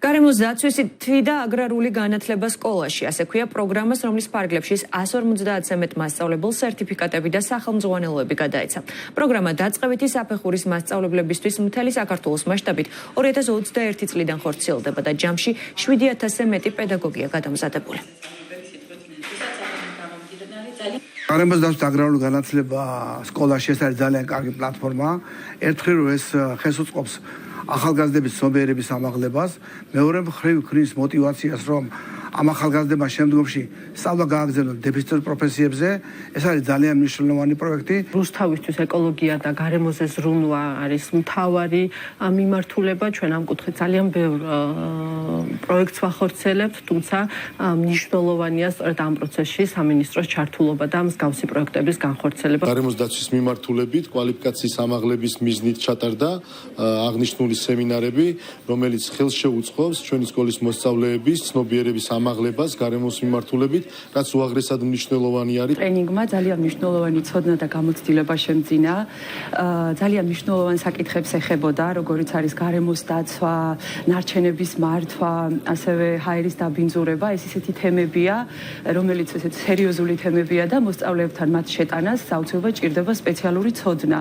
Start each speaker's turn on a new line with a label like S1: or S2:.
S1: გარემოს დაცვისითი და აგრარული განათლება სკოლაში, ასე ქვია პროგრამას, რომლის ფარგლებში 150-ზე მეტ მასწავლებელს სერტიფიკატები და სახელმძღვანელოები გადაეცა. პროგრამა დაწყებითი საფეხურის მასწავლებლებისთვის მთელი საქართველოს მასშტაბით 2021 წლიდან ხორციელდება და ჯამში 7000-ზე მეტი პედაგოგია გადამზადებული.
S2: გარემოს დაცვის აგრარული განათლება სკოლაში ეს არის ძალიან კარგი პლატფორმა. ერთხელ ეს ხელს უწყობს ახალგაზრდების ცნობიერების ამაღლებას, მეორე მხრივ ქრის мотивაციას, რომ ამ ახალგაზრდებმა შემდგომში სწავლა გააგრძელონ დეფიციტურ პროფესიებზე. ეს არის ძალიან მნიშვნელოვანი პროექტი.
S3: რუსთავისთვის ეკოლოგია და გარემოზე ზრუნვა არის მთავარი მიმართულება. ჩვენ ამ კუთხით ძალიან ბევრ პროექტს ვახორციელებთ, თუმცა მნიშვნელოვანია სწორედ ამ პროცესში სამინისტროს ჩართულობა და მსგავსი პროექტების განხორციელება.
S4: გარემოს დაცვის მიმართულებით კვალიფიკაციის ამაღლების მიზნით ჩატარდა აღნიშნული სემინარები, რომელიც ხელს შეუწყობს ჩვენი სკოლის მოსწავლეების ცნობიერების ამაღლებას გარემოს მიმართულებით, რაც უაღრესად მნიშვნელოვანი არის.
S5: ტრენინგმა ძალიან მნიშვნელოვანი ცოდნა და გამოცდილება შემძინა. ძალიან მნიშვნელოვან საკითხებს ეხებოდა, როგორიც არის გარემოს დაცვა, ნარჩენების მართვა, ასევე ჰაერის დაბინძურება. ეს ისეთი თემებია, რომელიც ესეთ სერიოზული თემებია და მოსწავლეებთან მათ შეტანას აუცილებლად ჭირდება სპეციალური ცოდნა.